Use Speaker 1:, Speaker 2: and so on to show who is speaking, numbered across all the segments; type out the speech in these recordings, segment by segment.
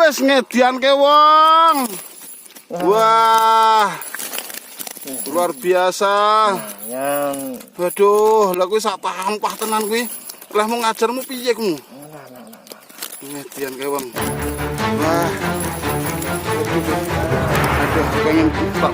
Speaker 1: Wes ngedian ke wong. Wah. Luar biasa. Waduh, lha kuwi sak tampah tenan kuwi. Lah mau ngajarmu piye kuwi? Ngedian ke wong. Wah. Aduh, pengen buka.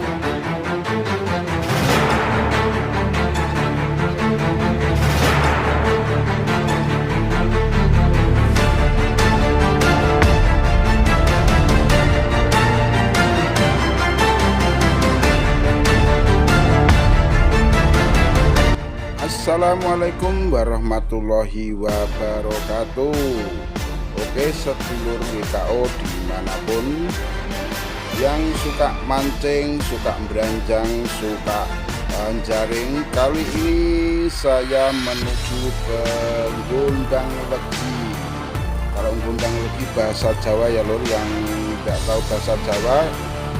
Speaker 1: Assalamualaikum warahmatullahi wabarakatuh. Oke, sedulur WKO dimanapun yang suka mancing, suka beranjang, suka jaring, kali ini saya menuju ke Gondang Legi. Kalau Gondang Legi bahasa Jawa ya lur, yang tidak tahu bahasa Jawa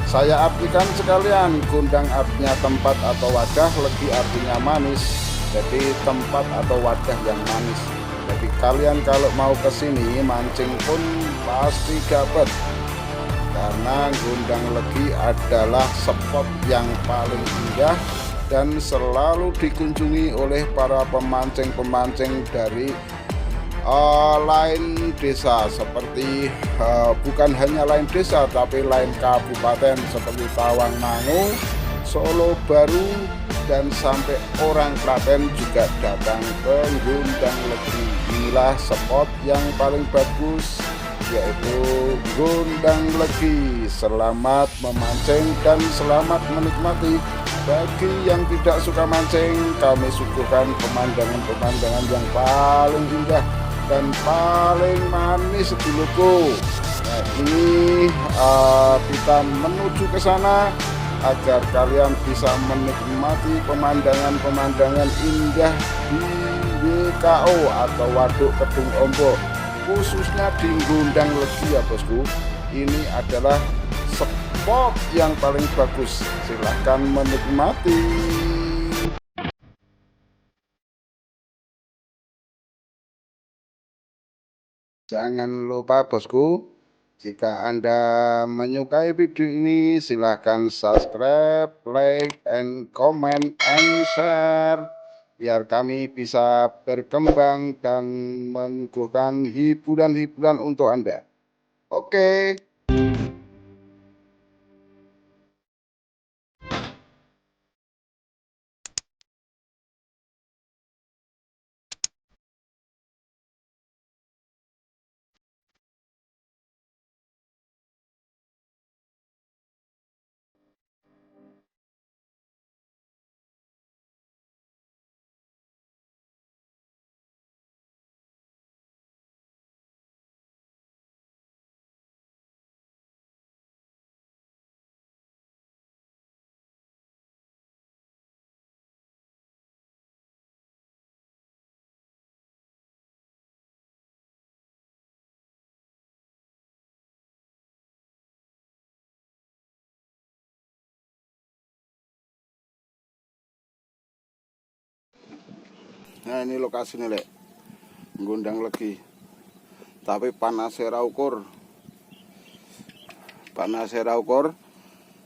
Speaker 1: saya artikan sekalian. Gondang artinya tempat atau wadah, legi artinya manis. Jadi tempat atau wadah yang manis. Jadi kalian kalau mau ke sini mancing pun pasti dapat. Karena Gondang Legi adalah spot yang paling indah dan selalu dikunjungi oleh para pemancing-pemancing dari lain desa, seperti bukan hanya lain desa tapi lain kabupaten seperti Tawangmangu, Solo Baru, dan sampai orang Klaten juga datang ke Gondang Legi. Inilah spot yang paling bagus, yaitu Gondang Legi. Selamat memancing dan selamat menikmati. Bagi yang tidak suka mancing, kami suguhkan pemandangan-pemandangan yang paling indah dan paling manis sedulurku. Nah, ini kita menuju ke sana agar kalian bisa menikmati pemandangan-pemandangan indah di WKO atau Waduk Kedung Ombok, khususnya di Gondang Legi ya bosku. Ini adalah spot yang paling bagus, silahkan menikmati. Jangan lupa bosku, jika Anda menyukai video ini, silahkan subscribe, like, and comment, and share, biar kami bisa berkembang dan menyuguhkan hiburan-hiburan untuk Anda. Oke. Nah, ini lokasinya lek Gondang Legi, tapi panasnya ra ukur.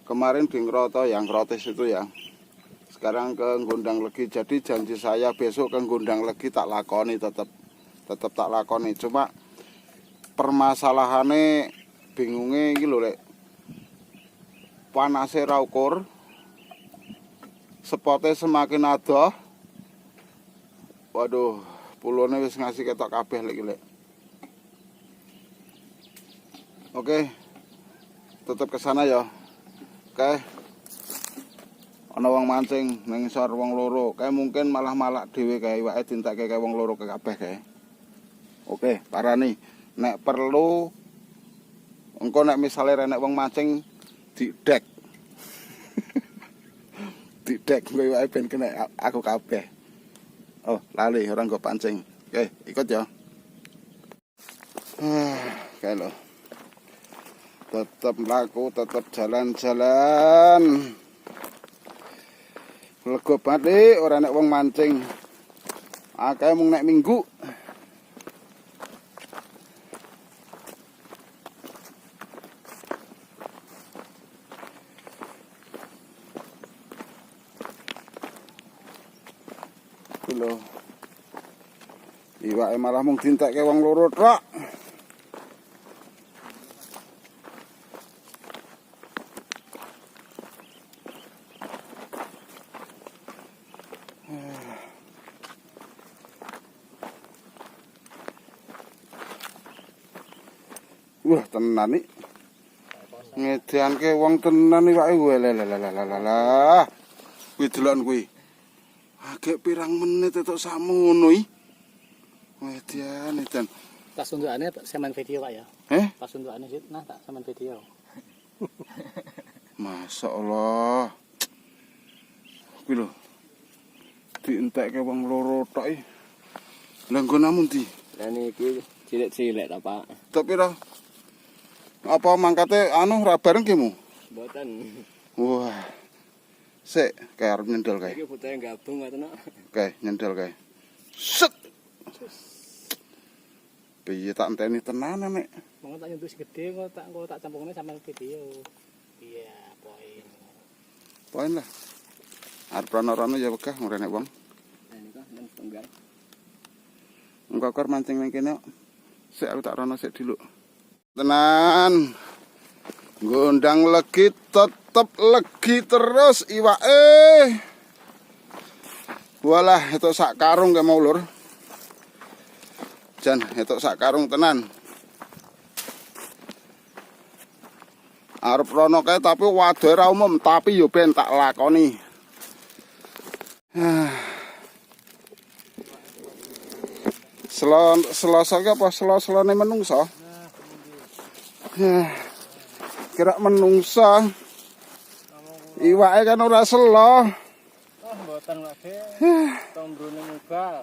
Speaker 1: Kemarin di Ngeroto yang Rotis itu ya, sekarang ke Gondang Legi. Jadi janji saya besok ke Gondang Legi tak lakoni, tetap tak lakoni. Cuma permasalahannya bingungnya gitu lek, panasnya ra ukur, spotnya semakin adoh. Waduh, pulone wis ngasih ketok kabeh lagi lek. Oke, tetap ke sana ya. Oke. Ana wong mancing ning ngisor wong loro, kae mungkin malah malak dhewe kae wae dintake kae wong loro kabeh kae. Oke, parani nek perlu engko nek misale renek wong mancing didek. Didek kowe wae ben kena aku kabeh. Oh, lali orang gue pancing. Oke, ikut ya. Oke loh. Tetap laku, tetap jalan-jalan. Lego banget orang nek wong mancing. Akeh mung nek Minggu. lho. Iwake malah mung dintekke wong loro tok. Wah, tenan iki. Ngedanke wong tenan iwake. Walah. Kuwi delok kuwi. Agek pirang menit tok sakmono iki. Edan.
Speaker 2: Pas untukane sampean video Pak ya. Pas untukane sih nah tak sampean video.
Speaker 1: Masya Allah. Kuwi lho. Dientekke wong loro tok iki. Lah nggonamu ndi?
Speaker 2: Lah niki cilik-cilik ta Pak.
Speaker 1: Tok pira? Apa mangkate anu ra bareng ki mu?
Speaker 2: Mboten.
Speaker 1: Wah. Sik, kae arep nyendol kae.
Speaker 2: Iki fotoe gabung ngoten kok.
Speaker 1: Kae nyendol kae. Set. Piye tak enteni tenan nek.
Speaker 2: Monggo tak nyentuh gede kok tak campurne sampean video. Iya, poin.
Speaker 1: Poin lah. Arep rono-rono ya wegah ngrenek wong.
Speaker 2: Nah niku nang tunggal.
Speaker 1: Engko kor mancing ning kene kok. Sik aku tak rono sik dulu. Tenan. Gondang legi tetep legi terus iwake. Walah itu sak karung ke mau lur. Jan itu sak karung tenan. Arep rono kae tapi waduhe ra umum, tapi yo ben tak lakoni. Selasa ki apa selo-selone menungso? Kira menungso. Iwake kan ora selo.
Speaker 2: Oh, mboten lagi. Tombrone mubal.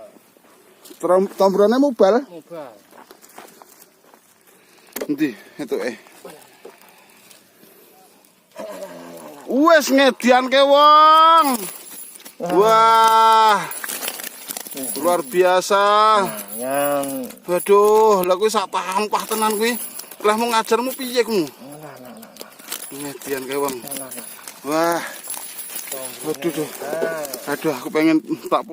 Speaker 1: Tombrone mubal?
Speaker 2: Mubal.
Speaker 1: Endi etuke? Wes ngedianke wong. Wah. Luar biasa.
Speaker 2: Yang
Speaker 1: Waduh, lha kuwi sak tampah tenan kuwi. Lah mau ngajarmu piye kumu? Ngedianke wong. Wah. Waduh tuh. Aduh, aku pengen tak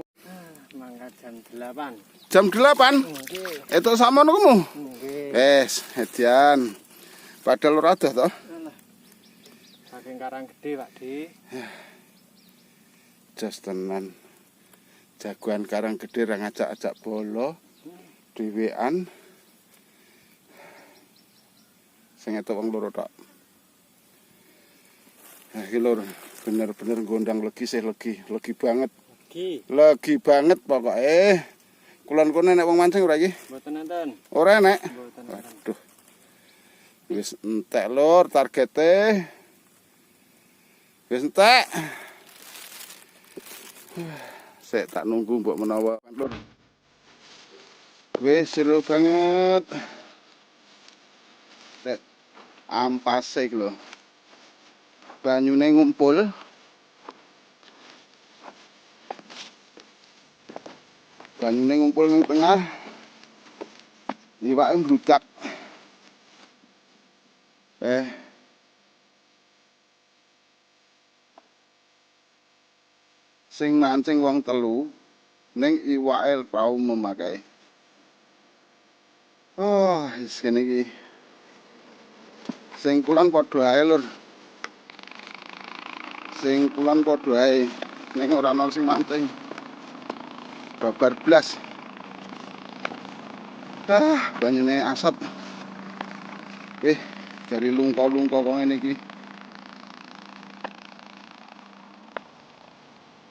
Speaker 2: mangkat jam 8.
Speaker 1: jam 8.
Speaker 2: Nggih.
Speaker 1: Itu sama kamu?
Speaker 2: Nggih.
Speaker 1: Wes, hedian. Padahal ora adoh to.
Speaker 2: Saking karang gede, Pak Di.
Speaker 1: Jas tenan. Jagoan karang gede ra ngajak-ajak bolo. Dhewean. Sing etok wong loro tok. Iki lur, bener-bener gondang legi sih legi banget. Legi banget pokoke. Kulon-kulon nek wong mancing ora iki?
Speaker 2: Mboten enten.
Speaker 1: Ora nek.
Speaker 2: Mboten enten.
Speaker 1: Waduh. Wis entek lur targete. Wis entek. Sik tak nunggu mbok menawa lur. Wis seru banget. Tek ampase iki lho. Banyune ngumpul. Banyune ngumpul ning tengah. Iwake mbludak. Sing mancing wong telu ning iwake tau memakai. Oh, wis kene iki. Sing kulon padha ae lur. Sing kulon padha ae ning ora ono sing mancing. Babar blas. Banyune asap. Dari lungko-lungko kok ngene iki.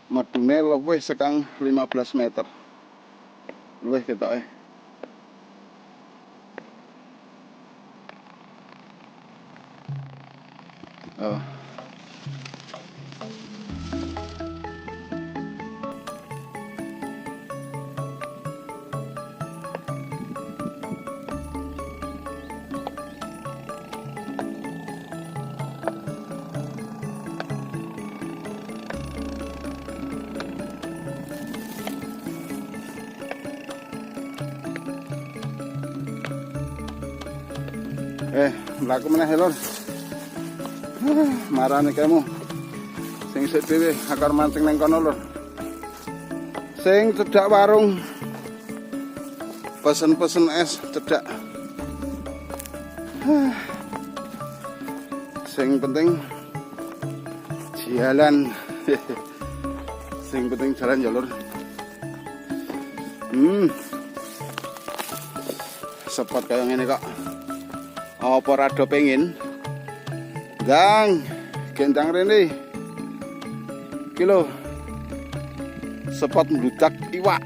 Speaker 1: Medune luwih sekang 15 meter. Luwih ketoke. Oh. Mlaku meneh lur. Marane kamu. Sing sik dhewe akar mancing ning kono lur. Sing cedak warung pesen-pesen es cedak. Sing penting jalan. Sing penting jalan ya lur. Sepot kayak ngene kok. Apa rada pengin? Gang, gendang rene. Iki lho. Sepot mbludak iwak.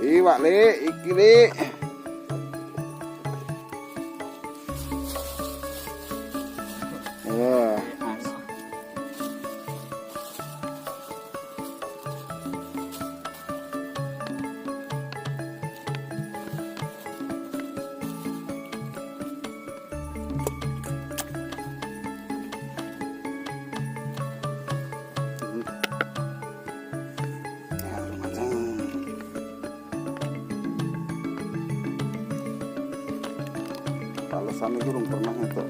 Speaker 1: Iwak le, iki le. Wah. Alasan itu belum pernah ngetok.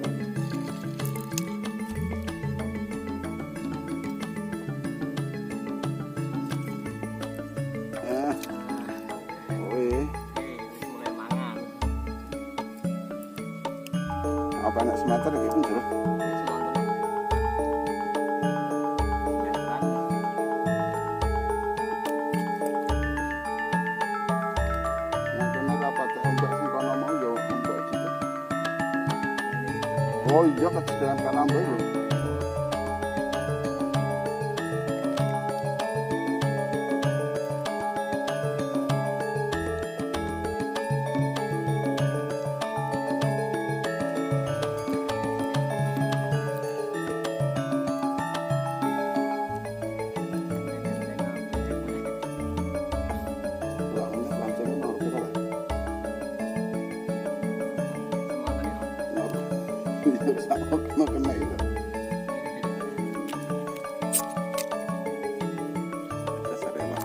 Speaker 2: Mulai mangan.
Speaker 1: Apa anak semeter gitu jero? Oh iya, kesedaran kanan dulu. Sama kena itu. Dasar emak.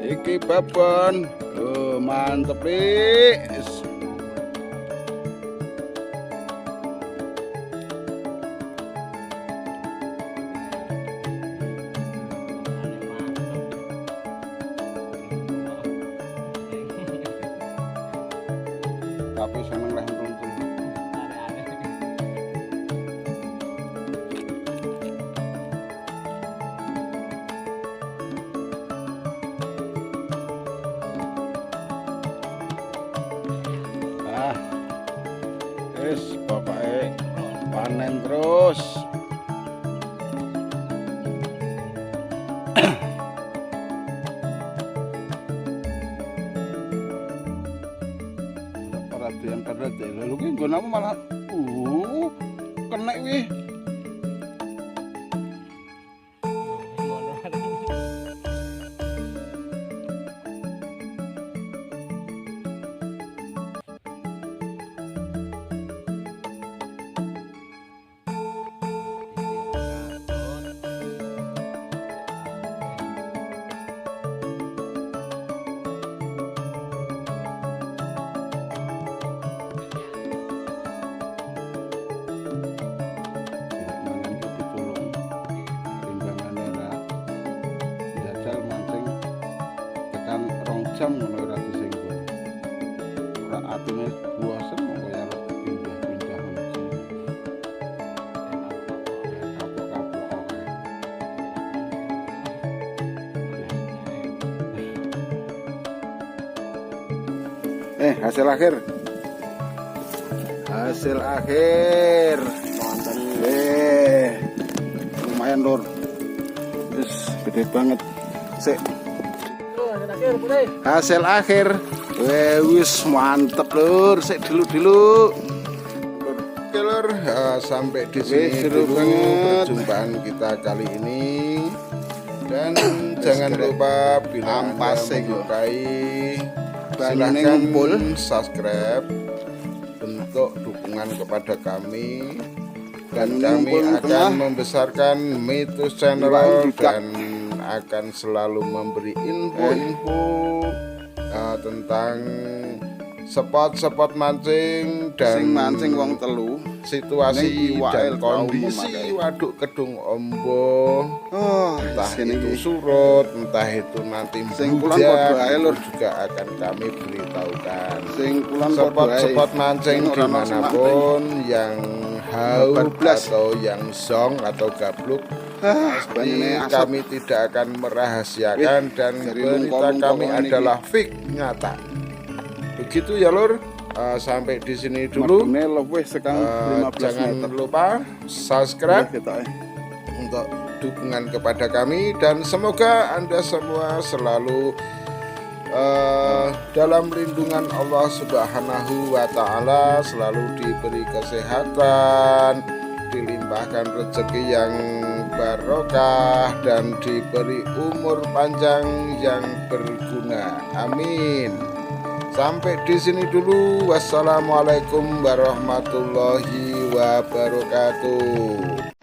Speaker 1: Iki babon. Oh, mantep, Lis. Tapi seneng lah untung. Wis pokoke panen terus. apa malah kena wih. Jam ngono ora disenggo. Ora atine bosen kok ya pindah-pindah ngono. Hasil akhir. Hasil akhir. Nonton. Lumayan, Lur. Terus gede banget. Sik. Hasil akhir wis mantep Lur, sik dulu oke Lur, sampai di sini dulu perjumpaan kita kali ini, dan jangan lupa bila Anda menyukai silahkan subscribe bentuk dukungan kepada kami, dan kami akan membesarkan Mitos Channel dan akan selalu memberi info-info tentang spot-spot mancing dan mancing wong telu, situasi dan kondisi waduk Kedung Ombo, entah itu surut, entah itu nanti hujan, juga akan kami beritahukan spot-spot mancing dimanapun yang haub atau yang zong atau gabluk. Kami tidak akan merahasiakan, dan berita kami adalah fix nyata. Begitu ya Lur. Sampai di sini dulu. Jangan lupa subscribe untuk dukungan kepada kami, dan semoga Anda semua selalu dalam lindungan Allah Subhanahu wa Ta'ala, selalu diberi kesehatan, dilimpahkan rezeki yang barokah, dan diberi umur panjang yang berguna. Amin. Sampai di sini dulu. Wassalamualaikum warahmatullahi wabarakatuh.